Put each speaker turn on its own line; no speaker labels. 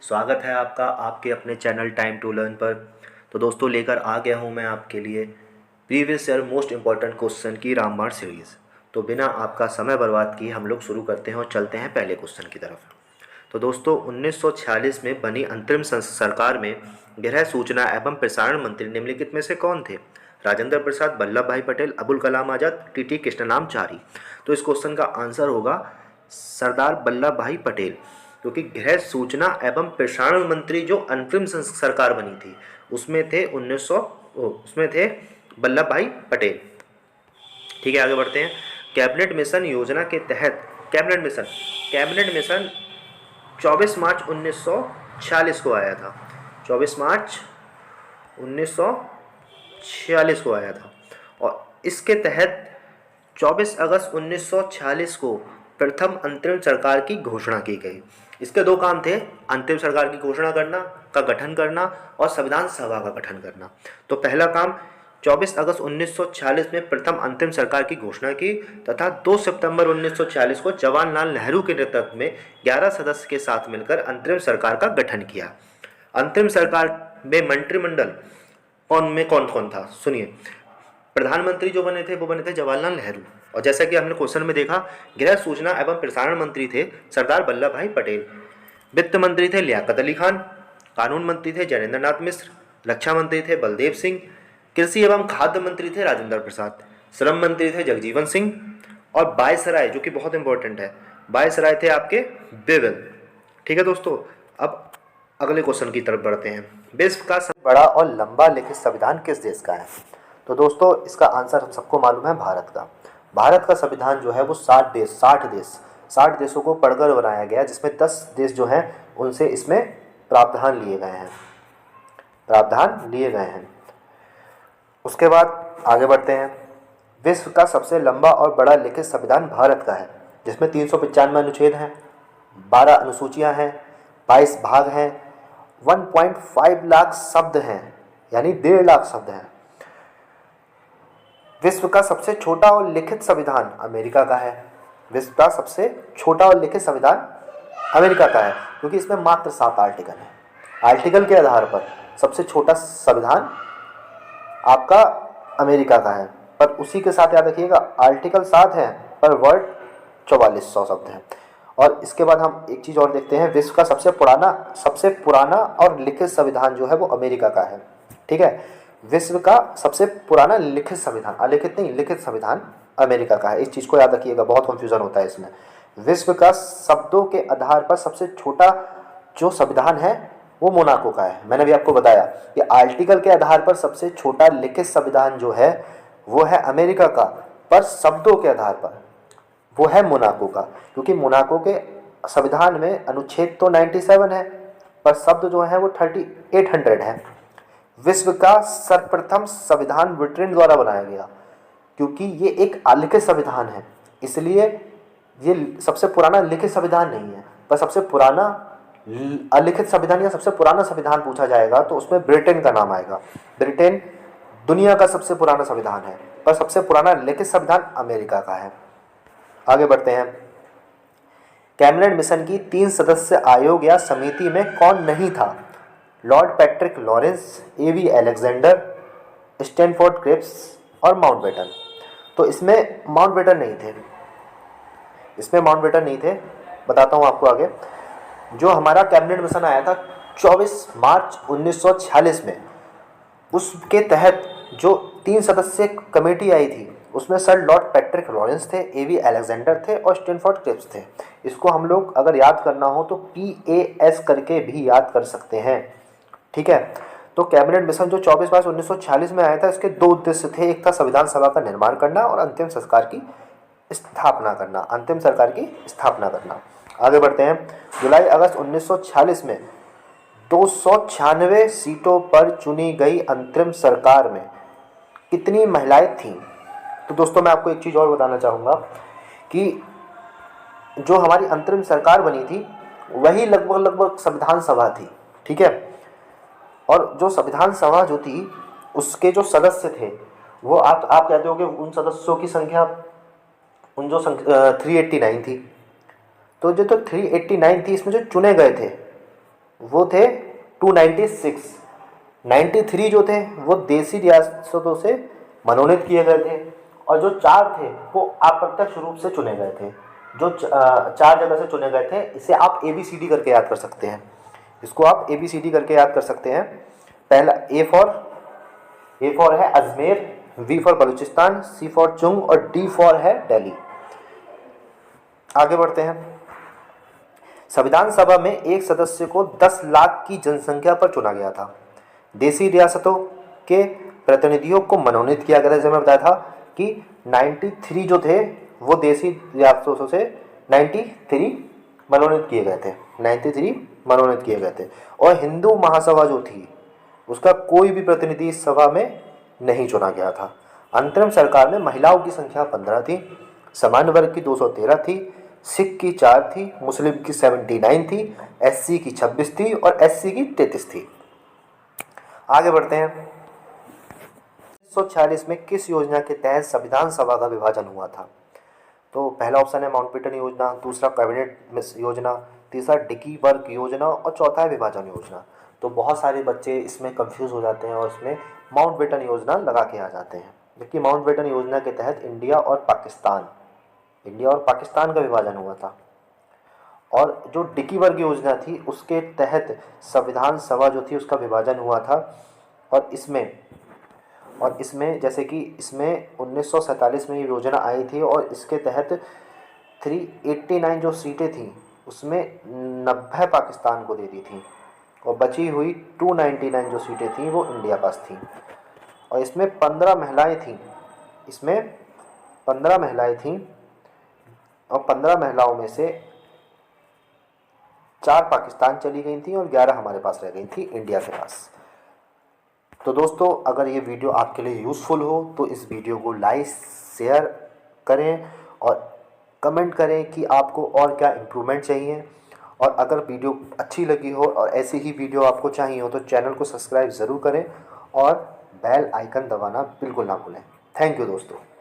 स्वागत है आपका आपके अपने चैनल टाइम टू लर्न पर। तो दोस्तों लेकर आ गया हूँ मैं आपके लिए previous year most important question की रामबाण सीरीज़। तो बिना आपका समय बर्बाद किए हम लोग शुरू करते हैं और चलते हैं पहले क्वेश्चन की तरफ। तो दोस्तों 1946 में बनी अंतरिम सरकार में गृह सूचना एवं प्रसारण मंत्री निम्नलिखित में से कौन थे? राजेंद्र प्रसाद, वल्लभ भाई पटेल, अबुल कलाम आज़ाद, टीटी कृष्णनामचारी। तो इस क्वेश्चन का आंसर होगा सरदार वल्लभ भाई पटेल, क्योंकि गृह सूचना एवं प्रसारण मंत्री जो अंतरिम सरकार बनी थी उसमें थे उसमें थे वल्लभ भाई पटेल। ठीक है, आगे बढ़ते हैं। कैबिनेट मिशन योजना के तहत कैबिनेट मिशन 24 मार्च 1946 को आया था। 24 मार्च 1946 को आया था और इसके तहत 24 अगस्त 1946 को प्रथम अंतरिम सरकार की घोषणा की गई। इसके दो काम थे, अंतरिम सरकार की घोषणा करना, का गठन करना और संविधान सभा का गठन करना। तो पहला काम 24 अगस्त 1946 में प्रथम अंतरिम सरकार की घोषणा की तथा 2 सितंबर 1946 को जवाहरलाल नेहरू के नेतृत्व में 11 सदस्य के साथ मिलकर अंतरिम सरकार का गठन किया। अंतरिम सरकार में मंत्रिमंडल कौन कौन था सुनिए। प्रधानमंत्री जो बने थे वो बने थे जवाहरलाल नेहरू, और जैसा कि हमने क्वेश्चन में देखा गृह सूचना एवं प्रसारण मंत्री थे सरदार वल्लभ भाई पटेल, वित्त मंत्री थे लियाकत अली खान, कानून मंत्री थे जयेंद्र नाथ मिश्र, रक्षा मंत्री थे बलदेव सिंह, कृषि एवं खाद्य मंत्री थे राजेंद्र प्रसाद, श्रम मंत्री थे जगजीवन सिंह और वायसराय जो कि बहुत इंपॉर्टेंट है, वायसराय थे आपके बेवेल। ठीक है दोस्तों, अब अगले क्वेश्चन की तरफ बढ़ते हैं। विश्व का सबसे बड़ा और लंबा लिखित संविधान किस देश का है? तो दोस्तों इसका आंसर हम सबको मालूम है, भारत का। भारत का संविधान जो है वो 60 देशों को पढ़कर बनाया गया, जिसमें 10 देश जो हैं उनसे इसमें प्रावधान लिए गए हैं। उसके बाद आगे बढ़ते हैं। विश्व का सबसे लंबा और बड़ा लिखित संविधान भारत का है, जिसमें 395 अनुच्छेद हैं, 12 अनुसूचियां हैं, 22 भाग हैं, 1.5 लाख शब्द हैं, यानी 1.5 लाख शब्द हैं। विश्व का सबसे छोटा और लिखित संविधान अमेरिका का है। विश्व का सबसे छोटा और लिखित संविधान अमेरिका का है, क्योंकि इसमें मात्र 7 आर्टिकल हैं। आर्टिकल के आधार पर सबसे छोटा संविधान आपका अमेरिका का है, पर उसी के साथ याद रखिएगा आर्टिकल 7 हैं पर वर्ड 4400 शब्द हैं। और इसके बाद हम एक चीज़ और देखते हैं, विश्व का सबसे पुराना और लिखित संविधान जो है वो अमेरिका का है। ठीक है, विश्व का सबसे पुराना लिखित संविधान, अलिखित नहीं लिखित संविधान अमेरिका का है। इस चीज़ को याद रखिएगा, बहुत कंफ्यूजन होता है इसमें। विश्व का शब्दों के आधार पर सबसे छोटा जो संविधान है वो मोनाको का है। मैंने भी आपको बताया कि आर्टिकल के आधार पर सबसे छोटा लिखित संविधान जो है वो है अमेरिका का, पर शब्दों के आधार पर वो है मोनाको का, क्योंकि मोनाको के संविधान में अनुच्छेद तो 97 है पर शब्द जो है वो 3800 है। विश्व का सर्वप्रथम संविधान ब्रिटेन द्वारा बनाया गया, क्योंकि ये एक अलिखित संविधान है, इसलिए ये सबसे पुराना लिखित संविधान नहीं है, पर सबसे पुराना अलिखित संविधान या सबसे पुराना संविधान पूछा जाएगा तो उसमें ब्रिटेन का नाम आएगा। ब्रिटेन दुनिया का सबसे पुराना संविधान है, पर सबसे पुराना लिखित संविधान अमेरिका का है। आगे बढ़ते हैं। कैबिनेट मिशन की 3 सदस्य आयोग या समिति में कौन नहीं था? लॉर्ड पैट्रिक लॉरेंस, एवी अलेक्जेंडर, स्टैनफोर्ड क्रिप्स और माउंटबेटन। तो इसमें माउंटबेटन नहीं थे, बताता हूँ आपको आगे। जो हमारा कैबिनेट मिशन आया था 24 मार्च 1946 में, उसके तहत जो 3 सदस्य कमेटी आई थी उसमें सर लॉर्ड पैट्रिक लॉरेंस थे, एवी अलेक्जेंडर थे और स्टैनफोर्ड क्रिप्स थे। इसको हम लोग अगर याद करना हो तो PAS करके भी याद कर सकते हैं। ठीक है, तो कैबिनेट मिशन जो 24 मार्च 1946 में आया था, इसके 2 उद्देश्य थे। एक था संविधान सभा का निर्माण करना और अंतिम सरकार की स्थापना करना। आगे बढ़ते हैं। जुलाई अगस्त 1946 में 296 सीटों पर चुनी गई अंतरिम सरकार में कितनी महिलाएं थीं? तो दोस्तों मैं आपको एक चीज़ और बताना चाहूँगा कि जो हमारी अंतरिम सरकार बनी थी वही लगभग संविधान सभा थी। ठीक है, और जो संविधान सभा जो थी उसके जो सदस्य थे वो आप कहते हो कि उन सदस्यों की संख्या 389 थी। तो जो 389 थी, इसमें जो चुने गए थे वो थे 296। 93 जो थे वो देसी रियासतों से मनोनीत किए गए थे, और जो 4 थे वो अप्रत्यक्ष रूप से चुने गए थे। जो 4 जगह से चुने गए थे, इसे आप ABCD करके याद कर सकते हैं। इसको आप ABCD करके याद कर सकते हैं। पहला A फॉर है Ajmer, V for Balochistan, C for चुंग और D फॉर है दिल्ली। आगे बढ़ते हैं। संविधान सभा में एक सदस्य को 10 लाख की जनसंख्या पर चुना गया था। देसी रियासतों के प्रतिनिधियों को मनोनीत किया गया था। जैसे मैं बताया था कि 93 जो थे वो देसी रियासतों से 93 मनोनीत किए गए थे, 93 मनोनीत किए गए थे। और हिंदू महासभा जो थी उसका कोई भी प्रतिनिधि इस सभा में नहीं चुना गया था। अंतरिम सरकार में महिलाओं की संख्या 15 थी, सामान्य वर्ग की 213 थी, सिख की 4 थी, मुस्लिम की 79 थी, SC की 26 थी और SC की 33 थी। आगे बढ़ते हैं। 1946 में किस योजना के तहत संविधान सभा का विभाजन हुआ था? तो पहला ऑप्शन है माउंटबेटन योजना, दूसरा कैबिनेट योजना, तीसरा डिकी वर्ग योजना और चौथा है विभाजन योजना। तो बहुत सारे बच्चे इसमें कंफ्यूज हो जाते हैं और इसमें माउंटबेटन योजना लगा के आ जाते हैं, जबकि माउंटबेटन योजना के तहत इंडिया और पाकिस्तान का विभाजन हुआ था। और जो डिकी वर्ग योजना थी उसके तहत संविधान सभा जो थी उसका विभाजन हुआ था। और इसमें जैसे कि इसमें 1947 में ये योजना आई थी और इसके तहत 389 जो सीटें थी उसमें 90 पाकिस्तान को दे दी थी और बची हुई 299 जो सीटें थी वो इंडिया पास थी। और इसमें 15 महिलाएं थीं, और 15 महिलाओं में से 4 पाकिस्तान चली गई थी और 11 हमारे पास रह गई थी इंडिया के पास। तो दोस्तों, अगर ये वीडियो आपके लिए यूज़फुल हो तो इस वीडियो को लाइक शेयर करें और कमेंट करें कि आपको और क्या इम्प्रूवमेंट चाहिए। और अगर वीडियो अच्छी लगी हो और ऐसी ही वीडियो आपको चाहिए हो तो चैनल को सब्सक्राइब ज़रूर करें और बेल आइकन दबाना बिल्कुल ना भूलें। थैंक यू दोस्तों।